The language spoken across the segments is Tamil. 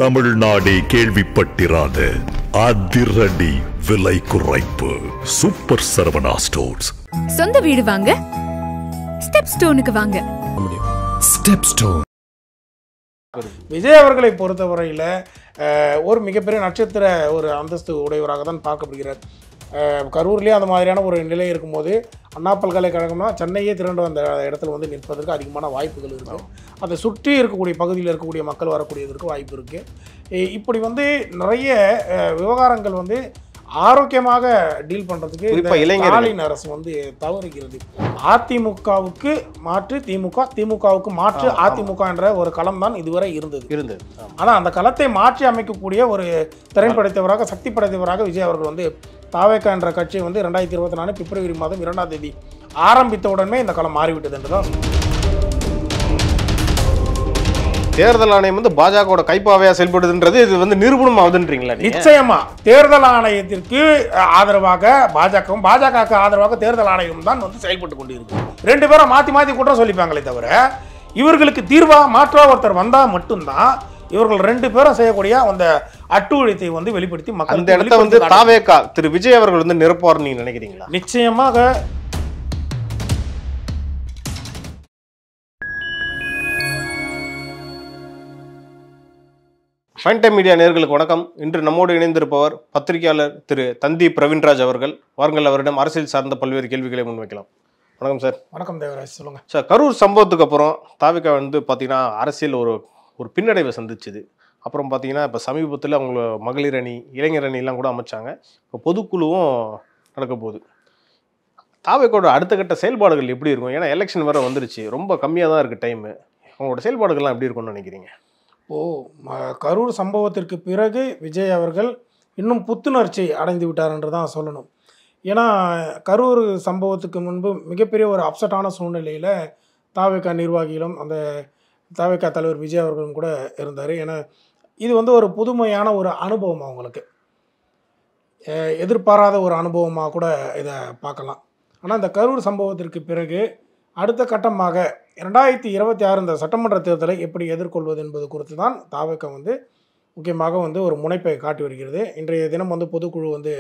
தமிழ்நாடே கேள்விப்பட்டிராத அதிரடி விலை குறைப்பு சூப்பர் சரவணா ஸ்டோர்ஸ். சொந்த வீடு வாங்க ஸ்டெப் ஸ்டோனுக்கு வாங்க. Step stone. விஜய் அவர்களை பொறுத்தவரையில் ஒரு மிகப்பெரிய நட்சத்திர ஒரு அந்தஸ்து உடையவராக தான் பார்க்கப்படுகிறார். கரூர்லேயே அந்த மாதிரியான ஒரு நிலை இருக்கும்போது அண்ணா பல்கலைக்கழகம்னா சென்னையே திரண்டு வந்த இடத்துல வந்து நிற்பதற்கு அதிகமான வாய்ப்புகள் இருக்குது. அதை சுற்றி இருக்கக்கூடிய பகுதியில் இருக்கக்கூடிய மக்கள் வரக்கூடியதற்கு வாய்ப்பு இருக்குது. இப்படி வந்து நிறைய விவகாரங்கள் வந்து ஆரோக்கியமாக டீல் பண்ணுறதுக்கு ஸ்டாலின் அரசு வந்து தவறுகிறது. அதிமுகவுக்கு மாற்று திமுக, திமுகவுக்கு மாற்று அதிமுக என்ற ஒரு களம் தான் இதுவரை இருந்தது. ஆனால் அந்த களத்தை மாற்றி அமைக்கக்கூடிய ஒரு திறன் படைத்தவராக, சக்தி படைத்தவராக விஜய் அவர்கள் வந்து தாவேகா என்ற கட்சியை வந்து 2024 பிப்ரவரி மாதம் 2ஆம் தேதி ஆரம்பித்த உடனே இந்த களம் மாறிவிட்டது என்றுதான். தேர்தல் ஆணையம் வந்து பாஜகவோட கைப்பாவையா செயல்படுதுன்றது இது வந்து நிரூபணம் ஆகுதுன்றீங்களா? நிச்சயமா தேர்தல் ஆணையத்திற்கு ஆதரவாக பாஜகவும், பாஜகவுக்கு ஆதரவாக தேர்தல் ஆணையம் தான் வந்து செயல்பட்டு கொண்டு இருக்கு. ரெண்டு பேரும் மாத்தி மாத்தி குற்றம் சொல்லிப்பாங்களே தவிர இவர்களுக்கு தீர்வா மாற்றா ஒருத்தர் வந்தா மட்டும்தான் இவர்கள் ரெண்டு பேரும் செய்யக்கூடிய அந்த அட்டுழியத்தை வந்து வெளிப்படுத்தி மக்கள் அந்த இடத்த வந்து தாவேகா திரு விஜய் அவர்கள் வந்து நிரப்புவார் நீங்க நினைக்கிறீங்களா? நிச்சயமாக. ஃபைன் டைம் மீடியா நேயர்களுக்கு வணக்கம். இன்று நம்மோடு இணைந்திருப்பவர் பத்திரிகையாளர் திரு தந்தி பிரவீன்ராஜ் அவர்கள். வாருங்கள் அவரிடம் அரசியல் சார்ந்த பல்வேறு கேள்விகளை முன்வைக்கலாம். வணக்கம் சார். வணக்கம் தேவராஜ், சொல்லுங்க சார். கரூர் சம்பவத்துக்கு அப்புறம் தாவேகா வந்து பார்த்தீங்கன்னா அரசியல் ஒரு பின்னடைவை சந்திச்சுது. அப்புறம் பார்த்தீங்கன்னா இப்போ சமீபத்தில் அவங்க மகளிர் அணி, இளைஞர் அணிலாம் கூட அமைச்சாங்க. இப்போ பொதுக்குழுவும் நடக்க போகுது. தாவேகாவோட அடுத்த கட்ட செயல்பாடுகள் எப்படி இருக்கும்? ஏன்னா எலெக்ஷன் வேறு வந்துருச்சு, ரொம்ப கம்மியாக தான் இருக்குது டைமு. அவங்களோட செயல்பாடுகள்லாம் எப்படி இருக்கும்னு நினைக்கிறீங்க? கரூர் சம்பவத்திற்கு பிறகு விஜய் அவர்கள் இன்னும் புத்துணர்ச்சி அடைந்து விட்டார் என்று தான் சொல்லணும். ஏன்னா கரூர் சம்பவத்துக்கு முன்பு மிகப்பெரிய ஒரு அப்செட்டான சூழ்நிலையில் தாவேகா நிர்வாகிகளும் அந்த தாவேகா தலைவர் விஜய் அவர்களும் கூட இருந்தார். ஏன்னா இது வந்து ஒரு புதுமையான ஒரு அனுபவம், அவங்களுக்கு எதிர்பாராத ஒரு அனுபவமாக கூட இதை பார்க்கலாம். ஆனால் இந்த கரூர் சம்பவத்திற்கு பிறகு அடுத்த கட்டமாக 2026 இந்த சட்டமன்ற தேர்தலை எப்படி எதிர்கொள்வது என்பது குறித்து தான் தாவேகா வந்து முக்கியமாக வந்து ஒரு முனைப்பை காட்டி வருகிறது. இன்றைய தினம் வந்து பொதுக்குழு வந்து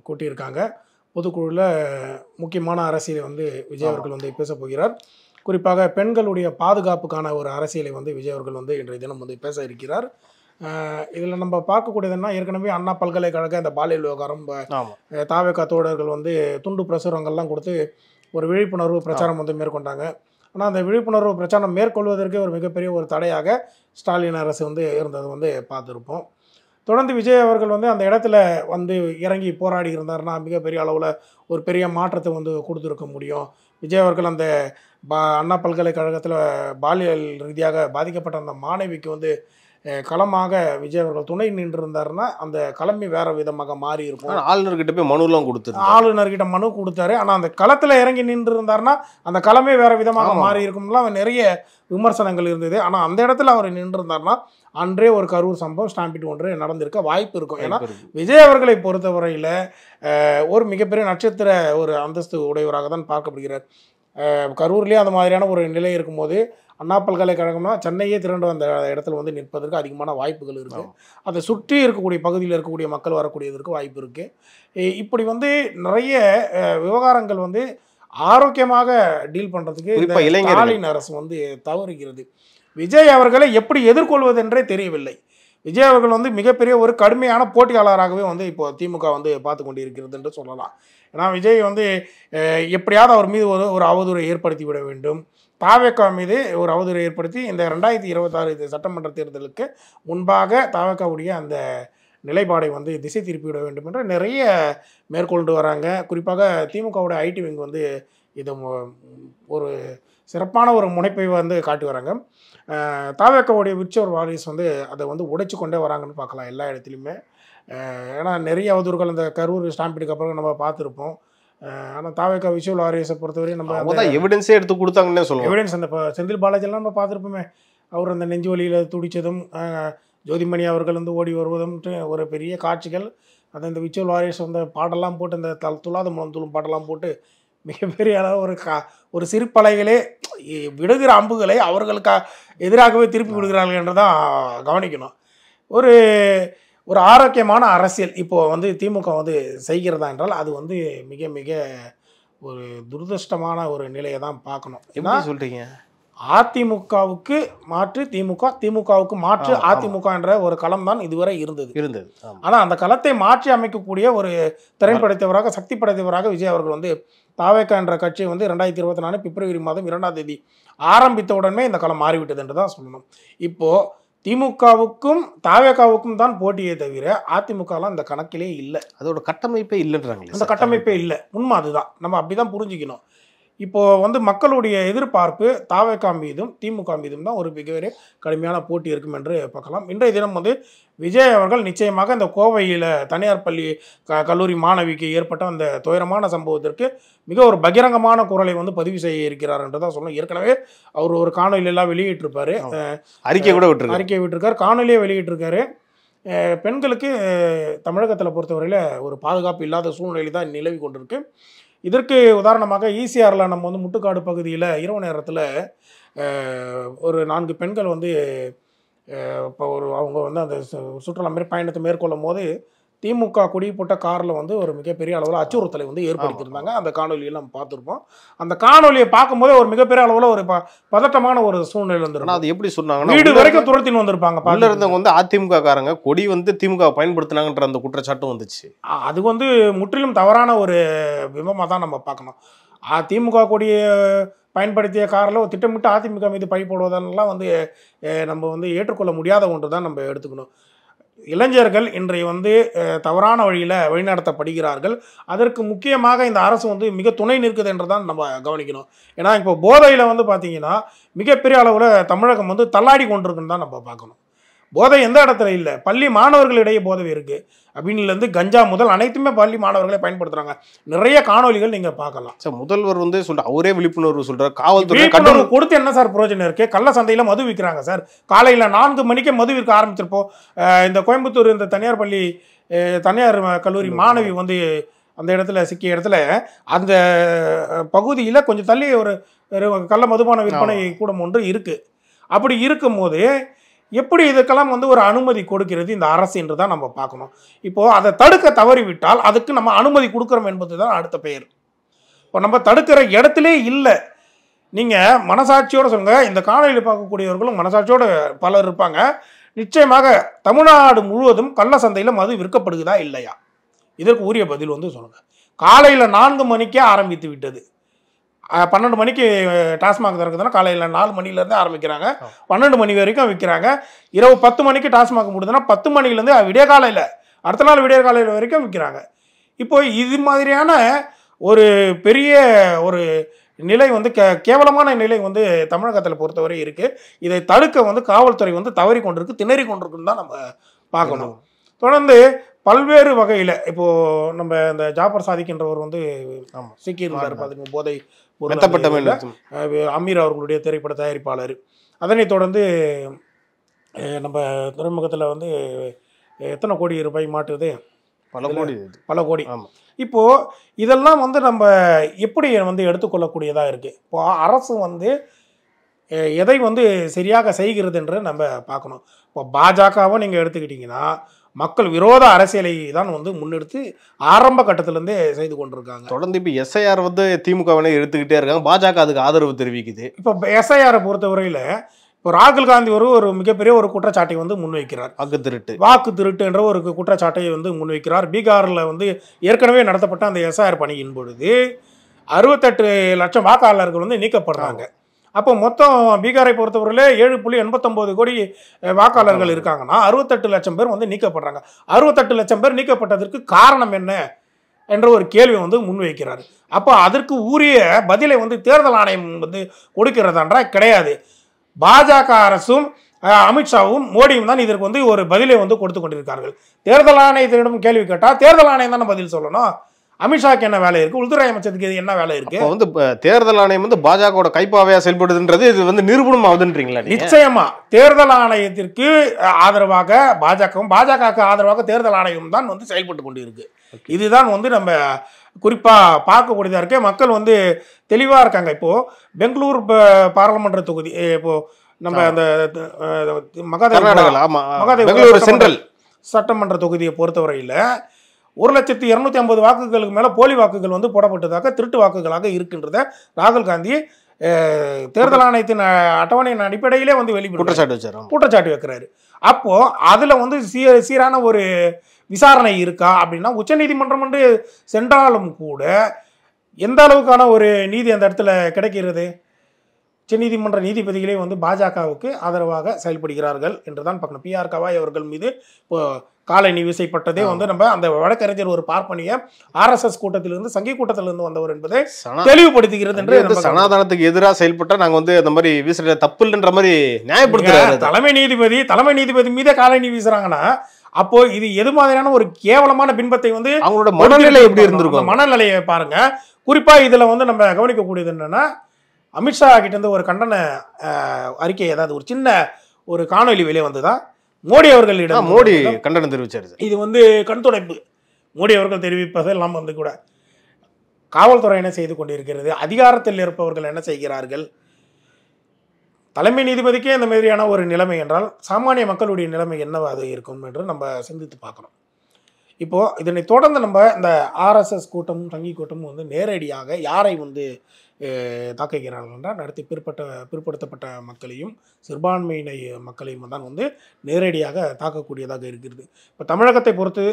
கூட்டியிருக்காங்க. பொதுக்குழுவில் முக்கியமான அரசியலை வந்து விஜய் அவர்கள் வந்து பேச போகிறார். குறிப்பாக பெண்களுடைய பாதுகாப்புக்கான ஒரு அரசியலை வந்து விஜய் அவர்கள் வந்து இன்றைய தினம் வந்து பேச இருக்கிறார். இதில் நம்ம பார்க்கக்கூடியதுன்னா, ஏற்கனவே அண்ணா பல்கலைக்கழக இந்த பாலியல் விவகாரம் தாவேகா தோழர்கள் வந்து துண்டு பிரசுரங்கள்லாம் கொடுத்து ஒரு விழிப்புணர்வு பிரச்சாரம் வந்து மேற்கொண்டாங்க. ஆனால் அந்த விழிப்புணர்வு பிரச்சாரம் மேற்கொள்வதற்கு ஒரு மிகப்பெரிய ஒரு தடையாக ஸ்டாலின் அரசு வந்து இருந்தது வந்து பார்த்துருப்போம். தொடர்ந்து விஜய் அவர்கள் வந்து அந்த இடத்துல வந்து இறங்கி போராடி இருந்தார்னா மிகப்பெரிய அளவில் ஒரு பெரிய மாற்றத்தை வந்து கொடுத்துருக்க முடியும். விஜய் அவர்கள் அந்த அண்ணா பல்கலைக்கழகத்தில் பாலியல் ரீதியாக பாதிக்கப்பட்ட அந்த மாணவிக்கு வந்து களமாக விஜய் அவர்கள் துணை நின்று இருந்தாருன்னா அந்த களமே வேற விதமாக மாறி இருக்கும். ஆளுநர்கிட்ட போய் மனுலாம் கொடுத்தாரு, ஆளுநர்கிட்ட மனு கொடுத்தாரு. ஆனால் அந்த களத்தில் இறங்கி நின்று இருந்தாருன்னா அந்த களமே வேற விதமாக மாறி இருக்கும்லாம் நிறைய விமர்சனங்கள் இருந்தது. ஆனால் அந்த இடத்துல அவர் நின்று இருந்தாருன்னா அன்றே ஒரு கரூர் சம்பவம் ஸ்டாம்பிட் ஒன்று நடந்திருக்க வாய்ப்பு இருக்கும். ஏன்னா விஜய் அவர்களை பொறுத்தவரையில் ஒரு மிகப்பெரிய நட்சத்திர ஒரு அந்தஸ்து உடையவராக தான் பார்க்கப்படுகிறார். கரூர்லேயே அந்த மாதிரியான ஒரு நிலை இருக்கும்போது அண்ணா பல்கலைக்கழகம்னா சென்னையே திரண்டு வந்த இடத்துல வந்து நிற்பதற்கு அதிகமான வாய்ப்புகள் இருக்குது. அதை சுற்றி இருக்கக்கூடிய பகுதியில் இருக்கக்கூடிய மக்கள் வரக்கூடியதற்கு வாய்ப்பு இருக்குது. இப்படி வந்து நிறைய விவகாரங்கள் வந்து ஆரோக்கியமாக டீல் பண்ணுறதுக்கு ஸ்டாலின் அரசு வந்து தவறுகிறது. விஜய் அவர்களை எப்படி எதிர்கொள்வது என்றே தெரியவில்லை. விஜய் அவர்கள் வந்து மிகப்பெரிய ஒரு கடுமையான போட்டியாளராகவே வந்து இப்போ திமுக வந்து பார்த்து கொண்டு இருக்கிறது என்று சொல்லலாம். ஏன்னா விஜய் வந்து எப்படியாவது அவர் மீது ஒரு அவதூறை ஏற்படுத்தி விட வேண்டும், தாவேகா மீது ஒரு அவதூறை ஏற்படுத்தி இந்த 2026 சட்டமன்ற தேர்தலுக்கு முன்பாக தாவேகாவுடைய அந்த நிலைப்பாடை வந்து திசை திருப்பி விட வேண்டும் என்று நிறைய மேற்கொண்டு வராங்க. குறிப்பாக திமுகவுடைய ஐடி விங் வந்து இது ஒரு சிறப்பான ஒரு முனைப்பை வந்து காட்டி வராங்க. தாவேகாவுடைய விர்ச்சுவல் வாரிஸ் வந்து அதை வந்து உடைச்சு கொண்டே வராங்கன்னு பார்க்கலாம் எல்லா இடத்துலையுமே. ஏன்னா நிறைய அவதூறுகள் இந்த கரூர் ஸ்டாம்பிடுக்கு அப்புறம் நம்ம பார்த்துருப்போம். ஆனால் தாவேகா விஷுவல் வாரியஸை பொறுத்தவரை நம்ம எவிடன்ஸே எடுத்து கொடுத்தாங்கன்னு சொல்லுவோம். எவிடன்ஸ் அந்த செந்தில் பாலாஜிலாம் நம்ம பார்த்துருப்போமே, அவர் அந்த நெஞ்சு வலியில் துடித்ததும் ஜோதிமணி அவர்கள் வந்து ஓடி வருவதும் ஒரு பெரிய காட்சிகள். அந்த விஷுவல் வாரியஸ் வந்து பாட்டெல்லாம் போட்டு அந்த துளாத மூலம் துளும் பாட்டெல்லாம் போட்டு மிகப்பெரிய அளவு ஒரு சிறுபலைகளே விடுகிற அம்புகளை அவர்களுக்கு எதிராகவே திருப்பி விடுகிறார்கள் என்று தான் கவனிக்கணும். ஒரு ஒரு ஆரோக்கியமான அரசியல் இப்போது வந்து திமுக வந்து செய்கிறதா என்றால் அது வந்து மிக மிக ஒரு துரதிருஷ்டமான ஒரு நிலையை தான் பார்க்கணும். என்ன சொல்கிறீங்க? அதிமுகவுக்கு மாற்று திமுக, திமுகவுக்கு மாற்று அதிமுக என்ற ஒரு களம் தான் இதுவரை இருந்தது. ஆனால் அந்த களத்தை மாற்றி அமைக்கக்கூடிய ஒரு திறன் படைத்தவராக, சக்தி படைத்தவராக விஜய் அவர்கள் வந்து தாவேகா என்ற கட்சியை வந்து 2024 பிப்ரவரி மாதம் 2ஆம் தேதி ஆரம்பித்த உடனே இந்த களம் மாறிவிட்டது என்று தான் சொல்லணும். இப்போது திமுகவுக்கும் தாவேகாவுக்கும் தான் போட்டியே தவிர அதிமுகலாம் இந்த கணக்கிலே இல்லை. அதோட கட்டமைப்பே இல்லைன்றாங்க. அந்த கட்டமைப்பே இல்லை. உண்மை அதுதான். நம்ம அப்படி தான் புரிஞ்சுக்கணும். இப்போது வந்து மக்களுடைய எதிர்பார்ப்பு தாவேகா மீதும் திமுக மீதும் தான் ஒரு மிகப்பெரிய கடுமையான போட்டி இருக்கும் என்று பார்க்கலாம். இன்றைய தினம் வந்து விஜய் அவர்கள் நிச்சயமாக இந்த கோவையில் தனியார் பள்ளி கல்லூரி மாணவிக்கு ஏற்பட்ட அந்த துயரமான சம்பவத்திற்கு மிக ஒரு பகிரங்கமான குரலை வந்து பதிவு செய்ய இருக்கிறார் என்று தான் சொல்லணும். ஏற்கனவே அவர் ஒரு காணொலியெல்லாம் வெளியிட்டிருப்பார், அறிக்கை விட்டிருக்காரு, காணொலியே வெளியிட்டிருக்காரு. பெண்களுக்கு தமிழகத்தில் பொறுத்தவரையில் ஒரு பாதுகாப்பு இல்லாத சூழ்நிலை தான் நிலவி கொண்டிருக்கு. இதற்கு உதாரணமாக ஈசிஆரில் நம்ம வந்து முட்டுக்காடு பகுதியில் இரவு நேரத்தில் ஒரு 4 பெண்கள் வந்து இப்போ அவங்க வந்து அந்த சுற்றுலா மாரி பயணத்தை மேற்கொள்ளும் போது திமுக கொடி போட்ட காரில் வந்து ஒரு மிகப்பெரிய அளவில் அச்சுறுத்தலை வந்து ஏற்படுத்தியிருந்தாங்க. அந்த காணொலியை நம்ம பார்த்துருப்போம். அந்த காணொலியை பார்க்கும்போதே ஒரு மிகப்பெரிய அளவில் ஒரு பதட்டமான ஒரு சூழ்நிலை வந்துருக்கும். அது எப்படி சொன்னாங்கன்னா, வீடு வரைக்கும் துரத்தின்னு வந்திருப்பாங்க. உள்ள இருந்தவங்க வந்து அதிமுக காரங்க கொடி வந்து திமுக பயன்படுத்தினாங்கன்ற அந்த குற்றச்சாட்டும் வந்துச்சு. அது வந்து முற்றிலும் தவறான ஒரு விமமாக தான் நம்ம பார்க்கணும். திமுக கொடியை பயன்படுத்திய காரில் ஒரு திட்டமிட்டு அதிமுக மீது பழி போடுவதெல்லாம் வந்து நம்ம வந்து ஏற்றுக்கொள்ள முடியாத ஒன்று தான் நம்ம எடுத்துக்கணும். இளைஞர்கள் இன்றைய வந்து தவறான வழியில் வழிநடத்தப்படுகிறார்கள். அதற்கு முக்கியமாக இந்த அரசு வந்து மிக துணை நிற்குது என்று தான் நம்ம கவனிக்கணும். ஏன்னா இப்போ போதையில் வந்து பார்த்திங்கன்னா மிகப்பெரிய அளவில் தமிழகம் வந்து தள்ளாடி கொண்டிருக்குன்னு தான் நம்ம பார்க்கணும். போதை எந்த இடத்துல இல்லை, பள்ளி மாணவர்களிடையே போதை இருக்குது. அப்படின்லேருந்து கஞ்சா முதல் அனைத்துமே பள்ளி மாணவர்களே பயன்படுத்துகிறாங்க. நிறைய காணொலிகள் நீங்கள் பார்க்கலாம். சார், முதல்வர் வந்து அவரே விழிப்புணர்வு சொல்கிறார். காவல்துறை கொடுத்து என்ன சார் பிரயோஜனம் இருக்குது? கள்ள சந்தையில் மது விற்கிறாங்க சார். காலையில் 4 மணிக்கே மது விற்க ஆரம்பிச்சிருப்போம். இந்த கோயம்புத்தூர் இந்த தனியார் பள்ளி தனியார் கல்லூரி மாணவி வந்து அந்த இடத்துல சிக்கிய இடத்துல அந்த பகுதியில் கொஞ்சம் தள்ளி ஒரு கள்ள மதுபான விற்பனை கூடம் ஒன்று இருக்குது. அப்படி இருக்கும்போது எப்படி இதுக்கெல்லாம் வந்து ஒரு அனுமதி கொடுக்கிறது இந்த அரசு என்று தான் நம்ம பார்க்கணும். இப்போது அதை தடுக்க தவறிவிட்டால் அதுக்கு நம்ம அனுமதி கொடுக்குறோம் என்பது தான் அடுத்த பெயர். இப்போ நம்ம தடுக்கிற இடத்துலே இல்லை. நீங்கள் மனசாட்சியோடு சொல்லுங்கள். இந்த காணொலியில் பார்க்கக்கூடியவர்களும் மனசாட்சியோடு பலர் இருப்பாங்க. நிச்சயமாக தமிழ்நாடு முழுவதும் கள்ள சந்தையில் மது விற்கப்படுகிறதா இல்லையா? இதற்கு உரிய பதில் வந்து சொல்லுங்கள். காலையில் 4 மணிக்கே ஆரம்பித்து விட்டது. 12 மணிக்கு டாஸ்மாக் திறக்குதுன்னா காலையில் 4 மணிலேருந்து ஆரம்பிக்கிறாங்க, 12 மணி வரைக்கும் விற்கிறாங்க. இரவு 10 மணிக்கு டாஸ்மாக் முடியுதுன்னா 10 மணிலேருந்து விடிய காலையில் அடுத்த நாள் விடிய காலையில் வரைக்கும் விற்கிறாங்க. இப்போ இது மாதிரியான ஒரு பெரிய ஒரு நிலை வந்து கேவலமான நிலை வந்து தமிழகத்தில் பொறுத்தவரை இருக்குது. இதை தடுக்க வந்து காவல்துறை வந்து தவறி கொண்டிருக்கு, திணறி கொண்டிருக்குன்னு தான் நம்ம பார்க்கணும். தொடர்ந்து பல்வேறு வகையில் இப்போது நம்ம இந்த ஜாஃபர் சாதிக்கின்றவர் வந்து சிக்கியிருந்தார். பார்த்துங்க, போதை அமீர் அவர்களுடைய திரைப்பட தயாரிப்பாளர். அதனைத் தொடர்ந்து நம்ம துறைமுகத்தில் வந்து எத்தனை கோடி ரூபாய் மாட்டுது? பல கோடி. இப்போது இதெல்லாம் வந்து நம்ம எப்படி வந்து எடுத்துக்கொள்ளக்கூடியதாக இருக்குது. இப்போ அரசு வந்து எதை வந்து சரியாக செய்கிறது என்று நம்ம பார்க்கணும். இப்போ பாஜகவை நீங்கள் எடுத்துக்கிட்டிங்கன்னா மக்கள் விரோத அரசியலை தான் வந்து முன்னெடுத்து ஆரம்ப கட்டத்திலேருந்தே செய்து கொண்டிருக்காங்க. தொடர்ந்து இப்போ எஸ்ஐஆர் வந்து திமுகவினை எடுத்துக்கிட்டே இருக்காங்க. பாஜக அதுக்கு ஆதரவு தெரிவிக்குது. இப்போ எஸ்ஐஆரை பொறுத்தவரையில் இப்போ ராகுல் காந்தி ஒரு மிகப்பெரிய ஒரு குற்றச்சாட்டை வந்து முன்வைக்கிறார். வாக்கு திருட்டு என்ற ஒரு குற்றச்சாட்டை வந்து முன்வைக்கிறார். பீகாரில் வந்து ஏற்கனவே நடத்தப்பட்ட அந்த எஸ்ஐஆர் பணியின் பொழுது 68 லட்சம் வாக்காளர்கள் வந்து நீக்கப்படுறாங்க. அப்போ மொத்தம் பீகாரை பொறுத்தவரையில் 7.89 கோடி வாக்காளர்கள் இருக்காங்கன்னா 68 லட்சம் பேர் வந்து நீக்கப்படுறாங்க. 68 லட்சம் பேர் நீக்கப்பட்டதற்கு காரணம் என்ன என்ற ஒரு கேள்வி வந்து முன்வைக்கிறார். அப்போ அதற்கு உரிய பதிலை வந்து தேர்தல் ஆணையம் வந்து கொடுக்கிறதான்றா கிடையாது. பாஜக அரசும் அமித்ஷாவும் மோடியும் தான் இதற்கு வந்து ஒரு பதிலை வந்து கொடுத்து கொண்டிருக்கார்கள். தேர்தல் ஆணையத்திடம் கேள்வி கேட்டால் தேர்தல் ஆணையம் தானே பதில் சொல்லணும். அமித்ஷாக்கு என்ன வேலை இருக்கு? உள்துறை அமைச்சருக்கு என்ன வேலை இருக்கு? வந்து தேர்தல் ஆணையம் வந்து பாஜகவோட கைப்பாவையா செயல்படுதுன்றது இது வந்து நிரூபணம் ஆகுதுன்றீங்களா? நிச்சயமா தேர்தல் ஆணையத்திற்கு ஆதரவாக பாஜகவும் பாஜகவுக்கு ஆதரவாக தேர்தல் ஆணையம் தான் வந்து செயல்பட்டு கொண்டு இருக்கு. இதுதான் வந்து நம்ம குறிப்பாக பார்க்கக்கூடியதாக இருக்குது. மக்கள் வந்து தெளிவாக இருக்காங்க. இப்போது பெங்களூர் பாராளுமன்ற தொகுதி இப்போது நம்ம அந்த மகாதேவ் சென்ட்ரல் சட்டமன்ற தொகுதியை பொறுத்தவரையில் 1,250,000 வாக்குகளுக்கு மேலே போலி வாக்குகள் வந்து போடப்பட்டதாக திருட்டு வாக்குகளாக இருக்கின்றத ராகுல் காந்தி தேர்தல் ஆணையத்தின் அட்டவணையின் அடிப்படையிலே வந்து குற்றச்சாட்டு வைக்கிறாரு. அப்போ அதுல வந்து சீரான ஒரு விசாரணை இருக்கா அப்படின்னா உச்சநீதிமன்றம் வந்து சென்றாலும் கூட எந்த அளவுக்கான ஒரு நீதி அந்த இடத்துல கிடைக்கிறது? உச்சநீதிமன்ற நீதிபதிகளே வந்து பாஜகவுக்கு ஆதரவாக செயல்படுகிறார்கள் என்றுதான் பார்க்கணும். பிஆர் கவாய் அவர்கள் மீது இப்போ காலனி வீசப்பட்டதே வந்து நம்ம அந்த வழக்கறிஞர் ஒரு பார்ப்பனிய ஆர்எஸ்எஸ் கூட்டத்திலிருந்து சங்கி கூட்டத்திலிருந்து வந்தவர் என்பதை தெளிவுபடுத்துகிறது என்று சனாதனத்துக்கு எதிராக செயல்பட்ட நாங்க வந்து அந்த மாதிரி வீசுற தப்பு இல்லைன்ற மாதிரி நியாயப்படுத்துறாரு. தலைமை நீதிபதி மீதே காலனி வீசுறாங்கன்னா அப்போ இது எது மாதிரியான ஒரு கேவலமான பின்பத்தை வந்து அவங்களோட மனநிலை எப்படி இருந்திருக்கும்? மனநிலையை பாருங்க. குறிப்பா இதுல வந்து நம்ம கவனிக்கக்கூடியது என்னன்னா, அமித்ஷா கிட்ட இருந்து ஒரு கண்டன அறிக்கை, ஏதாவது ஒரு சின்ன ஒரு காணொலி வெளியே வந்துதான் மோடி அவர்களிடம் மோடி கண்டனம் தெரிவிச்சாரு. இது வந்து கண்துடைப்பு. மோடி அவர்கள் தெரிவிப்பதெல்லாம் வந்து கூட காவல்துறை என்ன செய்து கொண்டிருக்கிறது, அதிகாரத்தில் இருப்பவர்கள் என்ன செய்கிறார்கள், தலைமை நீதிபதிக்கே இந்த மாதிரியான ஒரு நிலைமை என்றால் சாமானிய மக்களுடைய நிலைமை என்னவாக இருக்கும் என்று நம்ம சிந்தித்து பார்க்கணும். இப்போது இதனை தொடர்ந்து நம்ம இந்த ஆர்எஸ்எஸ் கூட்டமும் சங்கி கூட்டமும் வந்து நேரடியாக யாரை வந்து தாக்குகிறார்கள் என்றால் நடத்தி பிற்படுத்தப்பட்ட மக்களையும் சிறுபான்மையின மக்களையும் தான் வந்து நேரடியாக தாக்கக்கூடியதாக இருக்கிறது. இப்போ தமிழகத்தை பொறுத்து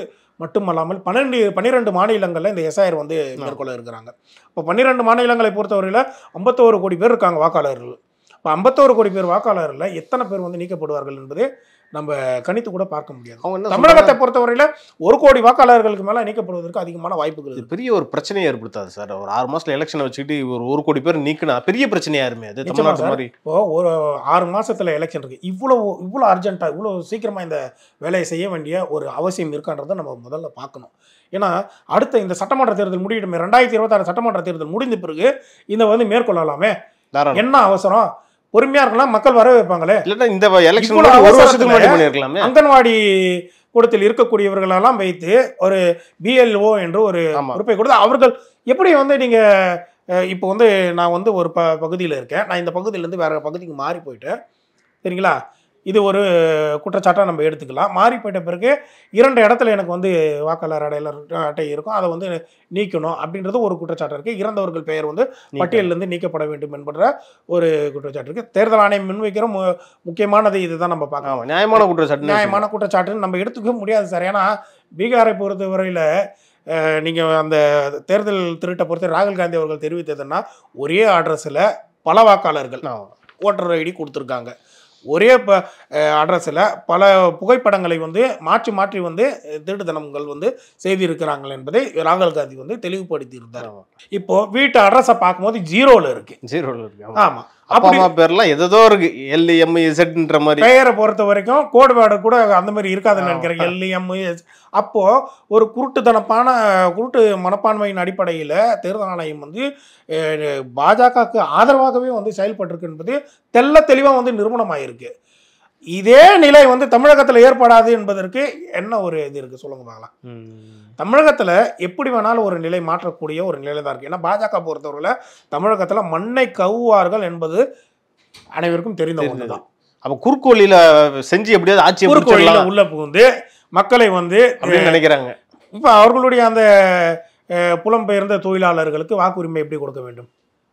மட்டுமல்லாமல் 12 மாநிலங்களில் இந்த எஸ்ஐஆர் வந்து மேற்கொள்ள இருக்கிறாங்க. இப்போ 12 மாநிலங்களை பொறுத்தவரையில் 51 கோடி பேர் இருக்காங்க வாக்காளர்கள். இப்போ 51 கோடி பேர் வாக்காளரில் எத்தனை பேர் வந்து நீக்கப்படுவார்கள் என்பது நம்ம கணித்து கூட பார்க்க முடியாது. தமிழகத்தை பொறுத்தவரையில 1 கோடி வாக்காளர்களுக்கு மேல நீக்கப்படுவதற்கு அதிகமான வாய்ப்புகள். பெரிய ஒரு பிரச்சனையை ஏற்படுத்தாது சார். ஒரு 6 மாசத்துல எலெக்ஷனை வச்சுக்கிட்டு ஒரு 1 கோடி பேர் நீக்கினா பெரிய பிரச்சனையா இருமே அது தமிழ்நாட்டு மாதிரி. இப்போ ஒரு 6 மாசத்துல எலெக்ஷன் இருக்கு. இவ்வளவு அர்ஜென்ட்டா இவ்வளவு சீக்கிரமா இந்த வேலையை செய்ய வேண்டிய ஒரு அவசியம் இருக்கான்றதை நம்ம முதல்ல பார்க்கணும். ஏன்னா அடுத்த இந்த சட்டமன்ற தேர்தல் முடியட்டுமே, 2026 சட்டமன்ற தேர்தல் முடிந்த பிறகு இந்த வந்து மேற்கொள்ளலாமே, என்ன அவசரம்? பொறுமையா இருக்கலாம், மக்கள் வர வைப்பாங்களே. இந்த எலெக்ஷன் ஒரு வருஷத்துக்கு முன்னாடி பண்ணிருக்கலாமே. அங்கன்வாடி கூடத்தில் இருக்கக்கூடியவர்களெல்லாம் வைத்து ஒரு பிஎல்ஓ என்று ஒரு பொறுப்பை கொடுத்து அவர்கள் எப்படி வந்து நீங்க இப்போ வந்து நான் வந்து ஒரு பகுதியில் இருக்கேன், நான் இந்த பகுதியிலேருந்து வேற பகுதிக்கு மாறி போயிட்டேன் சரிங்களா, இது ஒரு குற்றச்சாட்டாக நம்ம எடுத்துக்கலாம். மாறி போயிட்ட பிறகு 2 இடத்துல எனக்கு வந்து வாக்காளர் அட்டை இருக்கும், அதை வந்து நீக்கணும் அப்படின்றது ஒரு குற்றச்சாட்டு இருக்குது. இறந்தவர்கள் பெயர் வந்து பட்டியலிருந்து நீக்கப்பட வேண்டும் என்பன்ற ஒரு குற்றச்சாட்டு இருக்குது. தேர்தல் ஆணையம் முன்வைக்கிற முக்கியமானது இதுதான் நம்ம பார்க்கலாம். நியாயமான குற்றச்சாட்டுன்னு நம்ம எடுத்துக்க முடியாது சார். ஏன்னா பீகாரை பொறுத்தவரையில் நீங்கள் அந்த தேர்தல் திருட்டை பொறுத்த ராகுல் காந்தி அவர்கள் தெரிவித்ததுன்னா ஒரே அட்ரஸில் பல வாக்காளர்கள் ஓட்டர் ஐடி கொடுத்துருக்காங்க. ஒரே அட்ரஸில் பல புகைப்படங்களை வந்து மாற்றி வந்து திருட்டுத்தனங்கள் வந்து செய்திருக்கிறாங்க என்பதை ராகுல் காந்தி வந்து தெளிவுபடுத்தி இருந்தார். இப்போ வீட்டு அட்ரஸை பார்க்கும்போது 0ல இருக்கு. ஆமா, அப்பா பேர்லாம் ஏதோ இருக்கு, LMZ மாதிரி. பெயரை பொறுத்த வரைக்கும் கோடு வேர்டு கூட அந்த மாதிரி இருக்காதுன்னு நினைக்கிறேன். LMS. அப்போ ஒரு குருட்டு மனப்பான்மையின் அடிப்படையில் தேர்தல் ஆணையம் வந்து பாஜகவுக்கு ஆதரவாகவே வந்து செயல்பட்டிருக்கு என்பது தெளிவாக வந்து நிரூபணமாயிருக்கு. இதே நிலை வந்து தமிழகத்தில் ஏற்படாது என்பதற்கு என்ன ஒரு இது இருக்கு சொல்லுங்க பார்க்கலாம். தமிழகத்தில் எப்படி வேணாலும் ஒரு நிலை மாற்றக்கூடிய ஒரு நிலை தான் இருக்கு. ஏன்னா பாஜக பொறுத்தவரையில் தமிழகத்தில் மண்ணை கவுவார்கள் என்பது அனைவருக்கும் தெரிந்த ஒன்று தான். அப்போ குறுக்கோளில செஞ்சு எப்படியாவது ஆட்சி உள்ள புகுந்து மக்களை வந்து நினைக்கிறாங்க. இப்போ அவர்களுடைய அந்த புலம்பெயர்ந்த தொழிலாளர்களுக்கு வாக்குரிமை எப்படி கொடுக்க வேண்டும்,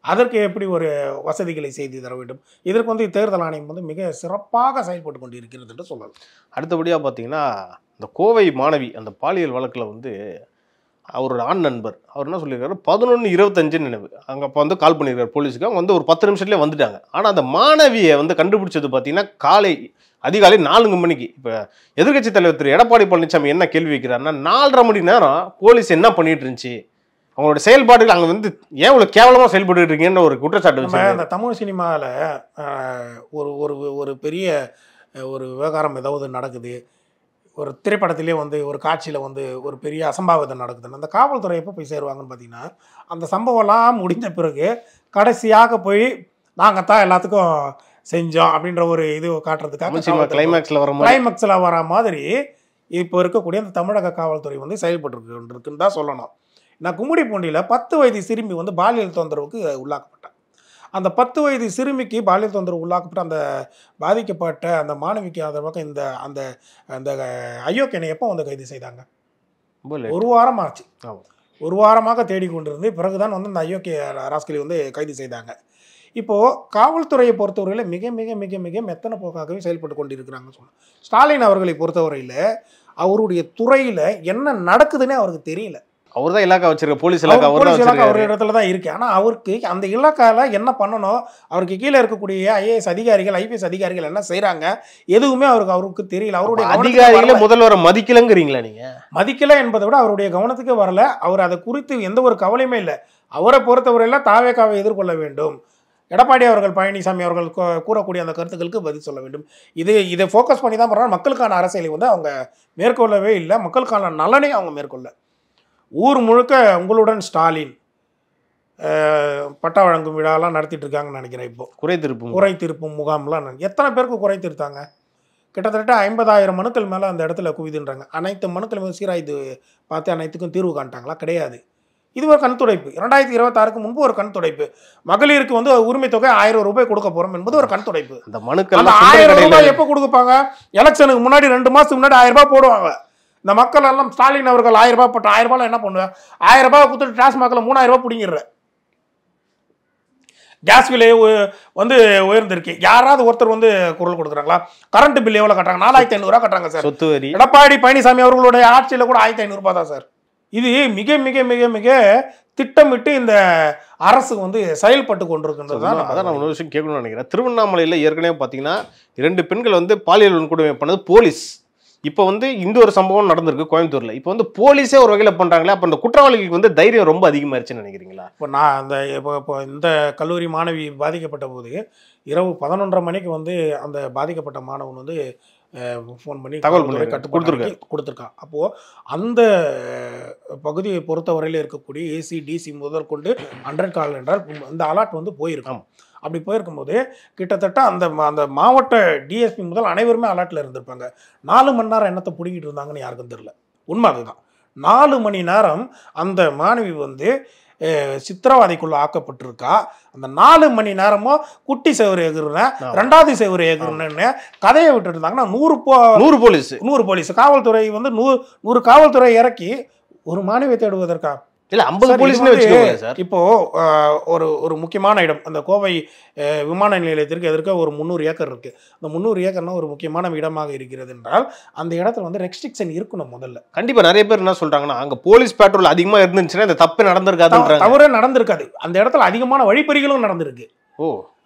அதற்கு எப்படி ஒரு வசதிகளை செய்து தர வேண்டும், இதற்கு வந்து தேர்தல் ஆணையம் வந்து மிக சிறப்பாக செயல்பட்டு கொண்டு இருக்கிறது என்று சொல்லலாம். அடுத்தபடியாக பார்த்தீங்கன்னா இந்த கோவை மாணவி அந்த பாலியல் வழக்கில் வந்து அவரோட ஆண் நண்பர் அவர் என்ன சொல்லியிருக்காரு, 11:25 நினைவு அங்கே அப்போ வந்து கால் பண்ணியிருக்காரு போலீஸுக்கு. அவங்க வந்து ஒரு 10 நிமிஷத்துலேயே வந்துட்டாங்க. ஆனால் அந்த மாணவியை வந்து கண்டுபிடிச்சது பார்த்தீங்கன்னா அதிகாலை 4 மணிக்கு. இப்போ எதிர்கட்சி தலைவர் திரு எடப்பாடி பழனிசாமி என்ன கேள்வி வைக்கிறாருன்னா, 4.5 மணி நேரம் போலீஸ் என்ன பண்ணிட்டு இருந்துச்சு, அவங்களோட செயல்பாடுகள் அங்கே வந்து ஏன் இவ்வளோ கேவலமாக செயல்பட்டு இருக்கீங்கன்னு ஒரு குற்றச்சாட்டு வச்சு. அந்த தமிழ் சினிமாவில் ஒரு பெரிய ஒரு விவகாரம் ஏதாவது நடக்குது, ஒரு திரைப்படத்திலே வந்து ஒரு காட்சியில் வந்து ஒரு பெரிய அசம்பாவிதம் நடக்குதுன்னு அந்த காவல்துறை எப்போ போய் சேருவாங்கன்னு பார்த்தீங்கன்னா, அந்த சம்பவம்லாம் முடிந்த பிறகு கடைசியாக போய் நாங்கள் தான் எல்லாத்துக்கும் செஞ்சோம் அப்படின்ற ஒரு இது காட்டுறதுக்காக கிளைமேக்ஸில் வர மாதிரி இப்போ இருக்கக்கூடிய அந்த தமிழக காவல்துறை வந்து செயல்பட்டு இருக்குன்னு தான் சொல்லணும். நான் கும்மிடிப்பூண்டியில் 10 வயது சிறுமி வந்து பாலியல் தொந்தரவுக்கு உள்ளாக்கப்பட்டேன். அந்த 10 வயது சிறுமிக்கு பாலியல் தொந்தரவு உள்ளாக்கப்பட்ட அந்த பாதிக்கப்பட்ட அந்த மாணவிக்கு ஆதரவாக இந்த அந்த அந்த அயோக்கியனை எப்போ வந்து கைது செய்தாங்க? ஒரு வாரம் ஆச்சு. ஒரு வாரமாக தேடிக்கொண்டிருந்து பிறகுதான் வந்து அந்த அயோக்கிய ராஸ்கலை வந்து கைது செய்தாங்க. இப்போது காவல்துறையை பொறுத்தவரையில் மிக மிக மிக மிக மெத்தன போக்காகவே செயல்பட்டு கொண்டிருக்கிறாங்கன்னு சொன்னோம். ஸ்டாலின் அவர்களை பொறுத்தவரையில் அவருடைய துறையில் என்ன நடக்குதுன்னே அவருக்கு தெரியல. அவர் தான் இலாக்கா வச்சிருக்க, போலீஸ் இலாக்கா அவர் இடத்துல தான் இருக்கு. ஆனால் அவருக்கு அந்த இலாக்காவில் என்ன பண்ணணும், அவருக்கு கீழே இருக்கக்கூடிய ஐஏஎஸ் அதிகாரிகள் ஐபிஎஸ் அதிகாரிகள் என்ன செய்கிறாங்க எதுவுமே அவருக்கு தெரியல. அவருடைய அதிகாரிகளை முதல்வரை மதிக்கலங்கிறீங்களா நீங்க? மதிக்கல என்பதை விட அவருடைய கவனத்துக்கு வரல. அவர் அதை குறித்து எந்த ஒரு கவலையுமே இல்லை. அவரை பொறுத்தவரையில் தாவேகாவை எதிர்கொள்ள வேண்டும், எடப்பாடி அவர்கள் பழனிசாமி அவர்கள் கூறக்கூடிய அந்த கருத்துக்களுக்கு பதில் சொல்ல வேண்டும். இதை ஃபோக்கஸ் பண்ணி தான் பண்ணுறாங்க. மக்களுக்கான அரசியலை வந்து அவங்க மேற்கொள்ளவே இல்லை, மக்களுக்கான நலனை அவங்க மேற்கொள்ள. ஊர் முழுக்க உங்களுடன் ஸ்டாலின் பட்டா வழங்கும் விழாலாம் நடத்திட்டு இருக்காங்கன்னு நினைக்கிறேன். இப்போ குறை திருப்பும் முகாம்லாம் எத்தனை பேருக்கு குறை திருத்தாங்க? கிட்டத்தட்ட 50,000 மனுக்கள் மேலே அந்த இடத்துல குவிதுன்றாங்க. அனைத்து மனுக்களும் சீராய்ந்து பார்த்து அனைத்துக்கும் தீர்வு காண்ட்டாங்களா? கிடையாது. இது ஒரு கண் துடைப்பு. 2026க்கு முன்பு ஒரு கண் துடைப்பு. மகளிருக்கு வந்து உரிமை தொகை 1000 ரூபாய் கொடுக்க போறோம் என்பது ஒரு கண் துடைப்பு. அந்த மனுக்கள் 1000 ரூபாய் எப்போ கொடுப்பாங்க? எலெக்ஷனுக்கு முன்னாடி 2 மாசத்துக்கு முன்னாடி 1000 ரூபாய் போடுவாங்க. இந்த மக்கள் எல்லாம் ஸ்டாலின் அவர்கள் 1000 ரூபாய் போட்ட 1000 ரூபாய் என்ன பண்ணுவேன்? 1000 ரூபாய் கொடுத்துட்டு டாஸ்மாகில் 3000 ரூபாய் பிடிங்கிடுற. கேஸ் விலையை வந்து உயர்ந்திருக்கு. யாராவது ஒருத்தர் வந்து குரல் கொடுக்குறாங்களா? கரண்ட் பில் எவ்வளோ கட்டுறாங்க? 4500 ரூபா கட்டுறாங்க சார். சொத்து வரி எடப்பாடி பழனிசாமி அவர்களுடைய ஆட்சியில் கூட 1500 ரூபாய் தான் சார். இது மிக மிக மிக மிக திட்டமிட்டு இந்த அரசு வந்து செயல்பட்டு கொண்டிருக்கின்றது. அதான் நான் ஒரு விஷயம் கேட்கணும்னு நினைக்கிறேன். திருவண்ணாமலையில் ஏற்கனவே பார்த்தீங்கன்னா 2 பெண்கள் வந்து பாலியல் வன்கொடுமை பண்ணது போலீஸ். இப்போ வந்து இந்த ஒரு சம்பவம் நடந்திருக்கு கோயம்புத்தூர்ல. இப்போ வந்து போலீஸே ஒரு வகையில் பண்றாங்களே, அப்போ அந்த குற்றவாளிகளுக்கு வந்து தைரியம் ரொம்ப அதிகமாயிருச்சுன்னு நினைக்கிறீங்களா? இப்போ நான் அந்த இப்போ இந்த கல்லூரி மாணவி பாதிக்கப்பட்ட போது இரவு 11:30 மணிக்கு வந்து அந்த பாதிக்கப்பட்ட மாணவன் வந்து ஃபோன் பண்ணி தகவல் கொடுத்துருக்கான். அப்போது அந்த பகுதியை பொறுத்தவரையில் இருக்கக்கூடிய ஏசி டிசி முதல் கொண்டு 100 கால் என்றால் இந்த அலர்ட் வந்து போயிருக்கோம். அப்படி போயிருக்கும்போது கிட்டத்தட்ட அந்த மாவட்ட டிஎஸ்பி முதல் அனைவருமே அலர்ட்டில் இருந்திருப்பாங்க. 4 மணி நேரம் என்னத்தை பிடிக்கிட்டு இருந்தாங்கன்னு யாருக்கும் தெரியல. உண்மை அதுதான். 4 மணி நேரம் அந்த மாணவி வந்து சித்திரவாதிக்குள்ள ஆக்கப்பட்டிருக்கா. அந்த 4 மணி நேரமும் குட்டி செவரு எகுறேன், 2வது செவரு எகுறேன்னு கதையை விட்டுட்டு இருந்தாங்கன்னா 100 போலீஸ் காவல்துறை வந்து 100 காவல்துறை இறக்கி ஒரு மாணவியை தேடுவதற்கா? இல்லை 50 போலீஸ்னு வச்சுக்கோங்க சார். இப்போ ஒரு முக்கியமான இடம் அந்த கோவை விமான நிலையத்திற்கு எதிர்க்க ஒரு 300 ஏக்கர் இருக்கு. அந்த 300 ஏக்கர்னா ஒரு முக்கியமான இடமாக இருக்கிறது என்றால் அந்த இடத்துல வந்து ரெஸ்ட்ரிக்ஷன் இருக்கணும். முதல்ல கண்டிப்பா நிறைய பேர் என்ன சொல்றாங்கன்னா, அங்க போலீஸ் பேட்ரோல் அதிகமா இருந்துச்சுன்னா இந்த தப்பு நடந்திருக்காது. தவறே நடந்திருக்காது. அந்த இடத்துல அதிகமான வழிப்பறிகளும் நடந்திருக்கு.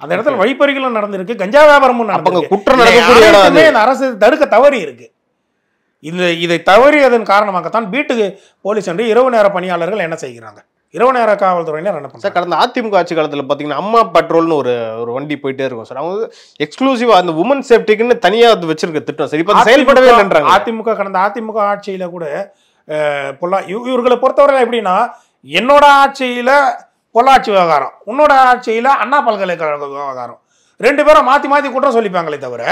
அந்த இடத்துல வழிப்பறிகளும் நடந்திருக்கு, கஞ்சா வியாபாரமும் நடந்திருக்கு. குற்றம் நடக்கக்கூடிய அரசு தடுக்க தவறி இருக்கு. இதை தவறியதன் காரணமாகத்தான் வீட்டுக்கு போலீஸ் என்று இரவு நேர பணியாளர்கள் என்ன செய்கிறாங்க? இரவு நேர காவல்துறையினர் என்ன பண்ணுறாங்க? கடந்த அதிமுக ஆட்சி காலத்தில் பார்த்தீங்கன்னா அம்மா பெட்ரோல்னு ஒரு வண்டி போயிட்டே இருக்கும் சார். அவங்க எக்ஸ்க்ளூசிவா அந்த உமன் சேஃப்டிக்குன்னு தனியாக வச்சிருக்க திட்டம் சரி இப்போ செயல்படவே இல்லைன்றாங்க. கடந்த அதிமுக ஆட்சியில் கூட இவர்களை பொறுத்தவரை எப்படின்னா, என்னோட ஆட்சியில் பொள்ளாச்சி விவகாரம், உன்னோட ஆட்சியில் அண்ணா பல்கலைக்கழக விவகாரம், 2 பேரும் மாற்றி மாற்றி குற்றம் சொல்லிப்பாங்களே தவிர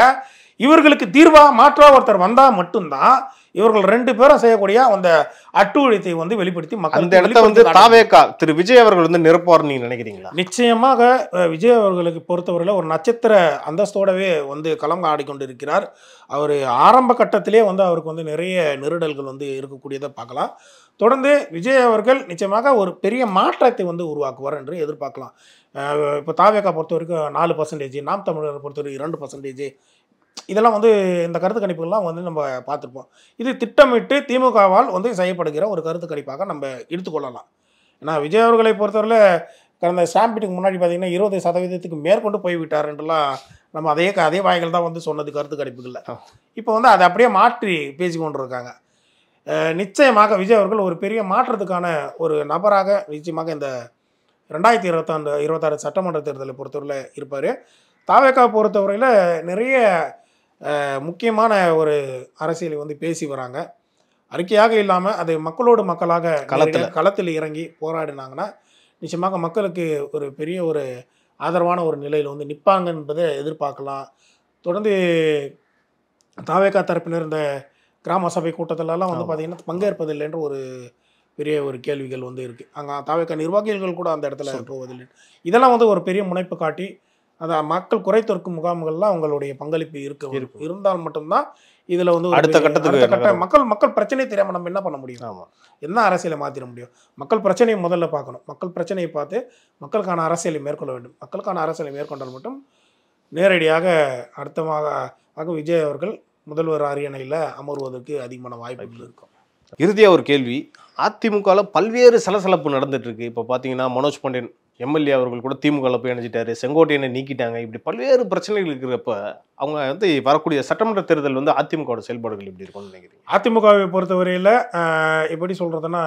இவர்களுக்கு தீர்வா மாற்றா ஒருத்தர் வந்தால் மட்டும்தான் இவர்கள் 2 பேரும் செய்யக்கூடிய அந்த அட்டூழியத்தை வந்து வெளிப்படுத்தி மக்கள் வந்து தாவேகா திரு விஜய் அவர்கள் வந்து நிரப்புவார் நீங்க நினைக்கிறீங்களா? நிச்சயமாக விஜய் அவர்களுக்கு பொறுத்தவரையில் ஒரு நட்சத்திர அந்தஸ்தோடவே வந்து களம் ஆடிக்கொண்டிருக்கிறார். அவர் ஆரம்ப கட்டத்திலே வந்து அவருக்கு வந்து நிறைய நெருடல்கள் வந்து இருக்கக்கூடியதை பார்க்கலாம். தொடர்ந்து விஜய் அவர்கள் நிச்சயமாக ஒரு பெரிய மாற்றத்தை வந்து உருவாக்குவார் என்று எதிர்பார்க்கலாம். இப்போ தாவேகா பொறுத்த வரைக்கும் 4%, நாம் தமிழரை பொறுத்தவரைக்கும் 2%, இதெல்லாம் வந்து இந்த கருத்து கணிப்புகள்லாம் வந்து நம்ம பார்த்துருப்போம். இது திட்டமிட்டு திமுகவால் வந்து செய்யப்படுகிற ஒரு கருத்து கணிப்பாக நம்ம எடுத்துக்கொள்ளலாம். ஏன்னா விஜய் அவர்களை பொறுத்தவரையில் கடந்த ஸ்டாம்பிட்டுக்கு முன்னாடி பார்த்தீங்கன்னா 20% மேற்கொண்டு போய்விட்டார் என்றெல்லாம் நம்ம அதே வாய்கள் தான் வந்து சொன்னது கருத்து கணிப்புகளில். இப்போ வந்து அதை அப்படியே மாற்றி பேசி கொண்டு இருக்காங்க. நிச்சயமாக விஜய் அவர்கள் ஒரு பெரிய மாற்றத்துக்கான ஒரு நபராக நிச்சயமாக இந்த 2026 சட்டமன்ற தேர்தலை பொறுத்தவரையில் இருப்பார். தாவேகா பொறுத்தவரையில் நிறைய முக்கியமான ஒரு அரசியலை வந்து பேசி வராங்க. அறிக்கையாக இல்லாமல் அது மக்களோடு மக்களாக களத்தில் இறங்கி போராடினாங்கன்னா நிச்சயமாக மக்களுக்கு ஒரு பெரிய ஒரு ஆதரவான ஒரு நிலையில் வந்து நிற்பாங்க என்பதை எதிர்பார்க்கலாம். தொடர்ந்து தாவேகா தரப்பினர் இந்த கிராம சபை கூட்டத்திலலாம் வந்து பார்த்திங்கன்னா பங்கேற்பதில்லை என்ற ஒரு பெரிய ஒரு கேள்விகள் வந்து இருக்குது. அங்கே தாவேக்கா நிர்வாகிகள் கூட அந்த இடத்துல போவதில்லை. இதெல்லாம் வந்து ஒரு பெரிய முனைப்பு காட்டி அந்த மக்கள் குறைத்தொர்க்கும் முகாம்கள்லாம் அவங்களுடைய பங்களிப்பு இருந்தால் மட்டும்தான் இதில் வந்து அடுத்த கட்டத்துக்கு மக்கள் பிரச்சனையை தெரியாமல் நம்ம என்ன பண்ண முடியும்? என்ன அரசியலை மாற்றிட முடியும்? மக்கள் பிரச்சனையை முதல்ல பார்க்கணும். மக்கள் பிரச்சனையை பார்த்து மக்களுக்கான அரசியலை மேற்கொள்ள வேண்டும். மக்களுக்கான அரசியலை மேற்கொண்டால் மட்டும் நேரடியாக அடுத்தமாக விஜய் அவர்கள் முதல்வர் அரியணையில் அமர்வதற்கு அதிகமான வாய்ப்புகள் இருக்கும். இறுதியாக ஒரு கேள்வி, அதிமுகவில் பல்வேறு சலசலப்பு நடந்துட்டு இருக்கு. இப்போ பார்த்தீங்கன்னா மனோஜ் பாண்டியன் எம்எல்ஏ அவர்கள் கூட திமுகவில் போய் இணைஞ்சிட்டாரு, செங்கோட்டையனை நீக்கிட்டாங்க. இப்படி பல்வேறு பிரச்சனைகள் இருக்கிறப்ப அவங்க வந்து வரக்கூடிய சட்டமன்ற தேர்தல் வந்து அதிமுகவோட செயல்பாடுகள் எப்படி இருக்கும்னு நினைக்கிறீங்க? அதிமுகவை பொறுத்தவரையில் எப்படி சொல்கிறதுன்னா,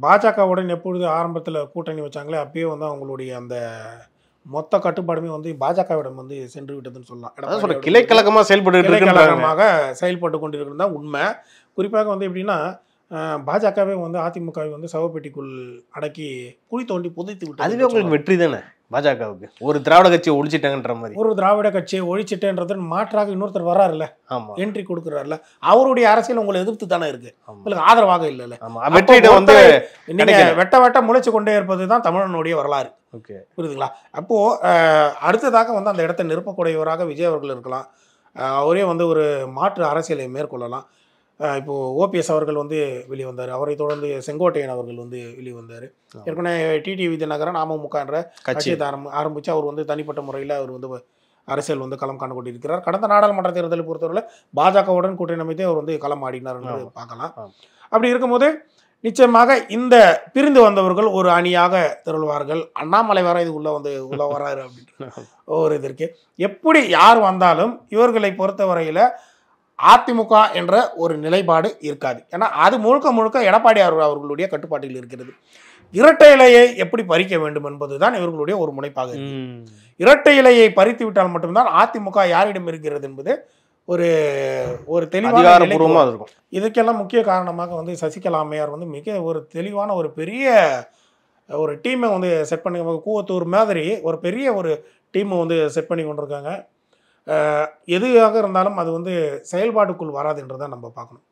பாஜகவுடன் எப்பொழுது ஆரம்பத்தில் கூட்டணி வச்சாங்களே அப்பயே வந்து அவங்களுடைய அந்த மொத்த கட்டுப்பாடுமே வந்து பாஜகவிடம் வந்து சென்று விட்டதுன்னு சொல்லலாம். கிளைக்கழகமாக செயல்பட்டு கொண்டிருக்கிறது தான் உண்மை. குறிப்பாக வந்து எப்படின்னா, பாஜகவே வந்து அதிமுகவை வந்து சவப்பெட்டிக்குள் அடக்கி குழி தோண்டி புதைத்து விட்டு, அதுவே உங்களுக்கு வெற்றி தானே பாஜகவுக்கு. ஒரு திராவிட கட்சியை ஒழிச்சிட்டாங்கன்ற மாதிரி. ஒரு திராவிட கட்சியை ஒழிச்சிட்டேன்றது மாற்றாக இன்னொருத்தர் வராருல்ல, என்ட்ரி கொடுக்குறாருல, அவருடைய அரசியல் உங்களை எதிர்த்து தானே இருக்கு, உங்களுக்கு ஆதரவாக இல்லைல்ல. வந்து நீங்க வெட்ட முளைச்சு கொண்டே இருப்பது தான் தமிழனுடைய வரலாறு. புரியுதுங்களா? அப்போ அடுத்ததாக வந்து அந்த இடத்தை நிரப்பக்கூடியவராக விஜய் அவர்கள் இருக்கலாம். அவரே வந்து ஒரு மாற்று அரசியலை மேற்கொள்ளலாம். இப்போது ஓபிஎஸ் அவர்கள் வந்து வெளியே வந்தார். அவரை தொடர்ந்து செங்கோட்டையன் அவர்கள் வந்து வெளியே வந்தார். ஏற்கனவே டிடி விஜயநகரன் அமமுக என்ற கட்சியை ஆரம்பித்து அவர் வந்து தனிப்பட்ட முறையில் அவர் வந்து அரசியல் வந்து களம் காண கொண்டிருக்கிறார். கடந்த நாடாளுமன்ற தேர்தலை பொறுத்தவரையில் பாஜகவுடன் கூட்டணி அமைத்தே அவர் வந்து களம் ஆடினார் என்று பார்க்கலாம். அப்படி இருக்கும்போது நிச்சயமாக இந்த பிரிந்து வந்தவர்கள் ஒரு அணியாக திரள்வார்கள். அண்ணாமலை வர இது உள்ள வராரு அப்படின்ற ஒரு இது இருக்கு. எப்படி யார் வந்தாலும் இவர்களை பொறுத்தவரையில் அதிமுக என்ற ஒரு நிலைப்பாடு இருக்காது. ஏன்னா அது முழுக்க எடப்பாடி அவர்களுடைய கட்டுப்பாட்டில் இருக்கிறது. இரட்டை இலையை எப்படி பறிக்க வேண்டும் என்பதுதான் இவர்களுடைய ஒரு முனைப்பாக இருக்கு. இரட்டை இலையை பறித்து விட்டால் மட்டும்தான் அதிமுக யாரிடம் இருக்கிறது என்பது ஒரு தெளிவான இருக்கும். இதுக்கெல்லாம் முக்கிய காரணமாக வந்து சசிகலா அம்மையார் வந்து மிக ஒரு தெளிவான ஒரு பெரிய ஒரு டீமை வந்து செட் பண்ணி, கூவத்தூர் மாதிரி ஒரு பெரிய ஒரு டீமை வந்து செட் பண்ணி கொண்டிருக்காங்க. எதுவாக இருந்தாலும் அது வந்து செயல்பாட்டுக்குள் வராது என்று தான் நம்ம பார்க்கணும்.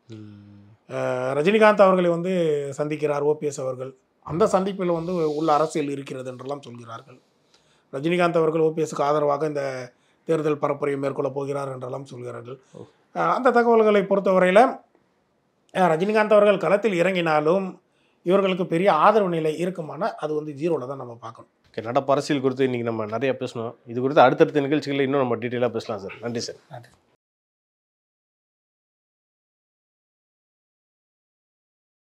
ரஜினிகாந்த் அவர்களை வந்து சந்திக்கிறார் ஓபிஎஸ் அவர்கள். அந்த சந்திப்பில் வந்து உள்ள அரசியல் இருக்கிறது என்றெல்லாம் சொல்கிறார்கள். ரஜினிகாந்த் அவர்கள் ஓபிஎஸ்க்கு ஆதரவாக இந்த தேர்தல் பரப்புரையை மேற்கொள்ள போகிறார் என்றெல்லாம் சொல்கிறார்கள். அந்த தகவல்களை பொறுத்தவரையில் ரஜினிகாந்த் அவர்கள் களத்தில் இறங்கினாலும் இவர்களுக்கு பெரிய ஆதரவு நிலை இருக்குமான அது வந்து ஜீரோவில் தான் நம்ம பார்க்கணும். நடப்பு அரசியல் குறித்து இன்றைக்கி நம்ம நிறைய பேசணும். இது குறித்து அடுத்தடுத்த நிகழ்ச்சிகளில் இன்னும் நம்ம டீட்டெயிலாக பேசலாம் சார். நன்றி சார். நன்றி.